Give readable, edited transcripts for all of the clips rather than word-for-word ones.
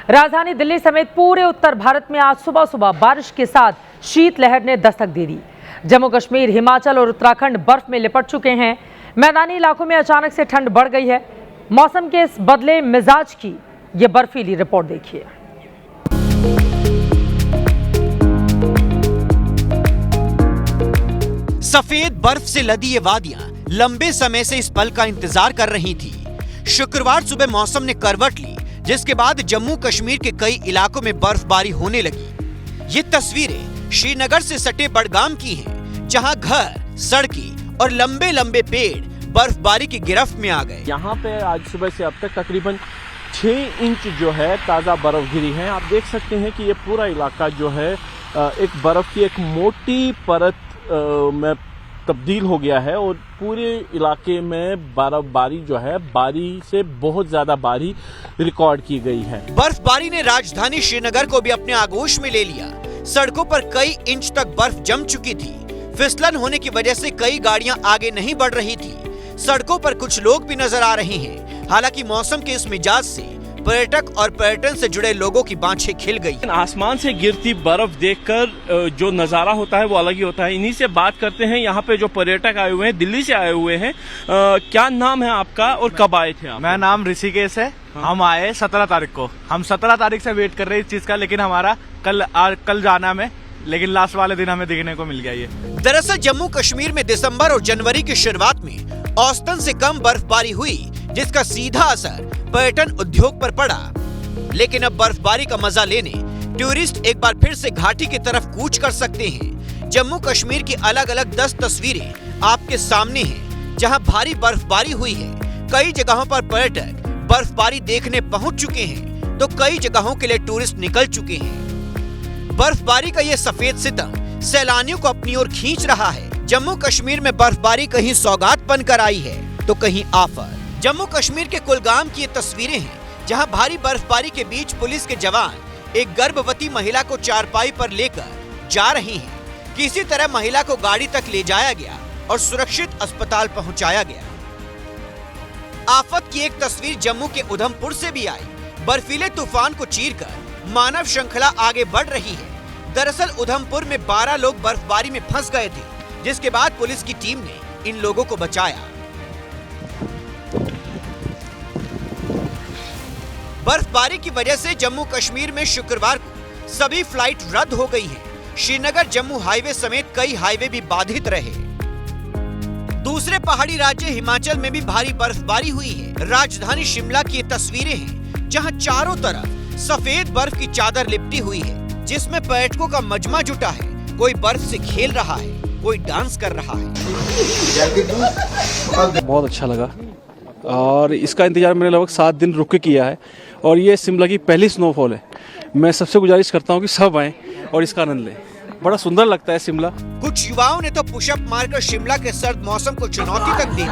राजधानी दिल्ली समेत पूरे उत्तर भारत में आज सुबह सुबह बारिश के साथ शीतलहर ने दस्तक दे दी। जम्मू कश्मीर, हिमाचल और उत्तराखंड बर्फ में लिपट चुके हैं। मैदानी इलाकों में अचानक से ठंड बढ़ गई है। मौसम के इस बदले मिजाज की ये बर्फीली रिपोर्ट देखिए। सफेद बर्फ से लदी ये वादियां लंबे समय से इस पल का इंतजार कर रही थी। शुक्रवार सुबह मौसम ने करवट ली, जिसके बाद जम्मू कश्मीर के कई इलाकों में बर्फबारी होने लगी। ये तस्वीरें श्रीनगर से सटे बडगाम की हैं, जहां घर, सड़कें और लंबे लंबे पेड़ बर्फबारी की गिरफ्त में आ गए। यहाँ पे आज सुबह से अब तक तकरीबन 6 इंच जो है ताज़ा बर्फ गिरी है। आप देख सकते हैं कि ये पूरा इलाका जो है एक बर्फ की एक मोटी परत में तब्दील हो गया है और पूरे इलाके में बर्फबारी जो है बारी से बहुत ज्यादा बारी रिकॉर्ड की गई है। बर्फबारी ने राजधानी श्रीनगर को भी अपने आगोश में ले लिया। सड़कों पर कई इंच तक बर्फ जम चुकी थी। फिसलन होने की वजह से कई गाड़ियां आगे नहीं बढ़ रही थी। सड़कों पर कुछ लोग भी नजर आ रहे हैं। हालांकि मौसम के इस मिजाज से पर्यटक और पर्यटन से जुड़े लोगों की बाँछें खिल गई। आसमान से गिरती बर्फ देखकर जो नज़ारा होता है वो अलग ही होता है। इन्हीं से बात करते हैं। यहाँ पे जो पर्यटक आए हुए हैं, दिल्ली से आए हुए हैं, क्या नाम है आपका और कब आए थे आप? मेरा नाम ऋषिकेश है। हम आए 17 तारीख को। हम 17 तारीख से वेट कर रहे हैं इस चीज का, लेकिन हमारा कल जाना में, लेकिन लास्ट वाले दिन हमें देखने को मिल गया ये। दरअसल जम्मू कश्मीर में दिसंबर और जनवरी की शुरुआत में औसतन से कम बर्फबारी हुई, जिसका सीधा असर पर्यटन उद्योग पर पड़ा। लेकिन अब बर्फबारी का मजा लेने टूरिस्ट एक बार फिर से घाटी की तरफ कूच कर सकते हैं। जम्मू कश्मीर की अलग अलग 10 तस्वीरें आपके सामने हैं, जहां भारी बर्फबारी हुई है। कई जगहों पर पर्यटक बर्फबारी देखने पहुंच चुके हैं, तो कई जगहों के लिए टूरिस्ट निकल चुके हैं। बर्फबारी का ये सफेद सितम सैलानियों को अपनी ओर खींच रहा है। जम्मू कश्मीर में बर्फबारी कहीं सौगात बनकर आई है, तो कहीं आफत। जम्मू कश्मीर के कुलगाम की ये तस्वीरें हैं, जहां भारी बर्फबारी के बीच पुलिस के जवान एक गर्भवती महिला को चारपाई पर लेकर जा रहे हैं। किसी तरह महिला को गाड़ी तक ले जाया गया और सुरक्षित अस्पताल पहुंचाया गया। आफत की एक तस्वीर जम्मू के उधमपुर से भी आई। बर्फीले तूफान को चीरकर मानव श्रृंखला आगे बढ़ रही है। दरअसल उधमपुर में 12 लोग बर्फबारी में फंस गए थे, जिसके बाद पुलिस की टीम ने इन लोगों को बचाया। बर्फबारी की वजह से जम्मू कश्मीर में शुक्रवार को सभी फ्लाइट रद्द हो गई हैं। श्रीनगर जम्मू हाईवे समेत कई हाईवे भी बाधित रहे। दूसरे पहाड़ी राज्य हिमाचल में भी भारी बर्फबारी हुई है। राजधानी शिमला की ये तस्वीरें हैं, जहां चारों तरफ सफेद बर्फ की चादर लिपटी हुई है, जिसमें पर्यटकों का मजमा जुटा है। कोई बर्फ से खेल रहा है, कोई डांस कर रहा है। बहुत अच्छा लगा और इसका इंतजार मैंने लगभग 7 दिन रुक के किया है और ये शिमला की पहली स्नोफॉल है। मैं सबसे गुजारिश करता हूँ कि सब आएं और इसका आनंद लें। बड़ा सुंदर लगता है शिमला। कुछ युवाओं ने तो पुशअप मारकर शिमला के सर्द मौसम को चुनौती तक दी।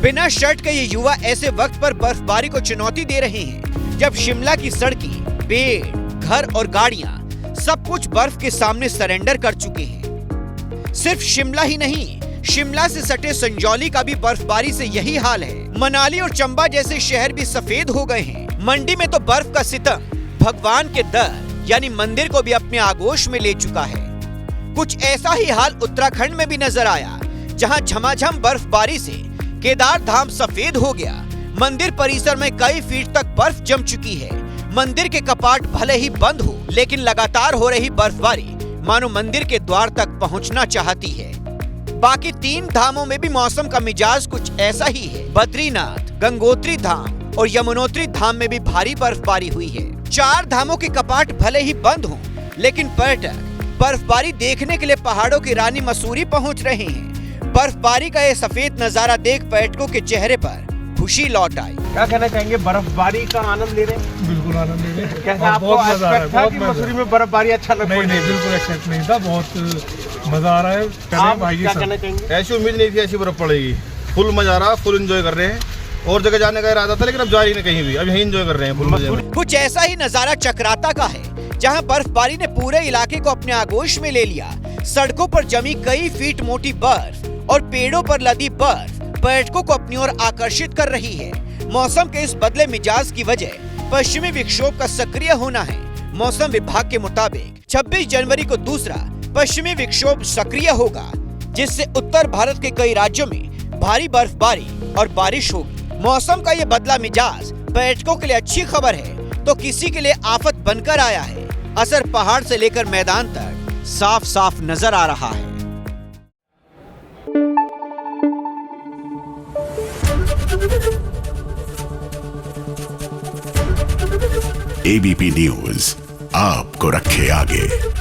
बिना शर्ट के ये युवा ऐसे वक्त पर बर्फबारी को चुनौती दे रहे हैं, जब शिमला की सड़कें, पेड़, घर और गाड़ियां सब कुछ बर्फ के सामने सरेंडर कर चुके हैं। सिर्फ शिमला ही नहीं, शिमला से सटे संजौली का भी बर्फबारी से यही हाल है। मनाली और चंबा जैसे शहर भी सफेद हो गए हैं। मंडी में तो बर्फ का सितम भगवान के दर यानी मंदिर को भी अपने आगोश में ले चुका है। कुछ ऐसा ही हाल उत्तराखंड में भी नजर आया, जहां झमाझम बर्फबारी से केदार धाम सफेद हो गया। मंदिर परिसर में कई फीट तक बर्फ जम चुकी है। मंदिर के कपाट भले ही बंद हो, लेकिन लगातार हो रही बर्फबारी मानो मंदिर के द्वार तक पहुंचना चाहती है। बाकी 3 धामों में भी मौसम का मिजाज कुछ ऐसा ही है। बद्रीनाथ, गंगोत्री धाम और यमुनोत्री धाम में भी भारी बर्फबारी हुई है। 4 धामों के कपाट भले ही बंद हों, लेकिन पर्यटक बर्फबारी देखने के लिए पहाड़ों की रानी मसूरी पहुंच रहे हैं। बर्फबारी का ये सफेद नजारा देख पर्यटकों के चेहरे पर खुशी लौट आई। क्या कहना चाहेंगे, बर्फबारी का आनंद ले रहे हैं? बिल्कुल आनंद ले रहे हैं। कैसा आपको एक्सपेक्ट था कि मसूरी में बर्फबारी अच्छा लगता है? नहीं, बिल्कुल एक्सपेक्ट नहीं था। बहुत मजा आ रहा है। आप क्या कहना चाहेंगे? ऐसी उम्मीद नहीं थी ऐसी बर्फ पड़ेगी। फुल मजा आ रहा, फुल एंजॉय कर रहे हैं। और जगह जाने का इरादा था, लेकिन अब जा ही नहीं कहीं भी, अब यहीं एंजॉय कर रहे हैं फुल मजे में। कुछ ऐसा ही नजारा चक्राता का है, जहां बर्फबारी ने पूरे इलाके को अपने आगोश में ले लिया। सड़कों पर जमी कई फीट मोटी बर्फ और पेड़ों पर लदी बर्फ पर्यटकों को अपनी ओर आकर्षित कर रही है। मौसम के इस बदले मिजाज की वजह पश्चिमी विक्षोभ का सक्रिय होना है। मौसम विभाग के मुताबिक 26 जनवरी को दूसरा पश्चिमी विक्षोभ सक्रिय होगा, जिससे उत्तर भारत के कई राज्यों में भारी बर्फबारी और बारिश होगी। मौसम का ये बदला मिजाज पर्यटकों के लिए अच्छी खबर है तो किसी के लिए आफत बनकर आया है। असर पहाड़ से लेकर मैदान तक साफ साफ नजर आ रहा है। एबीपी न्यूज आपको रखे आगे।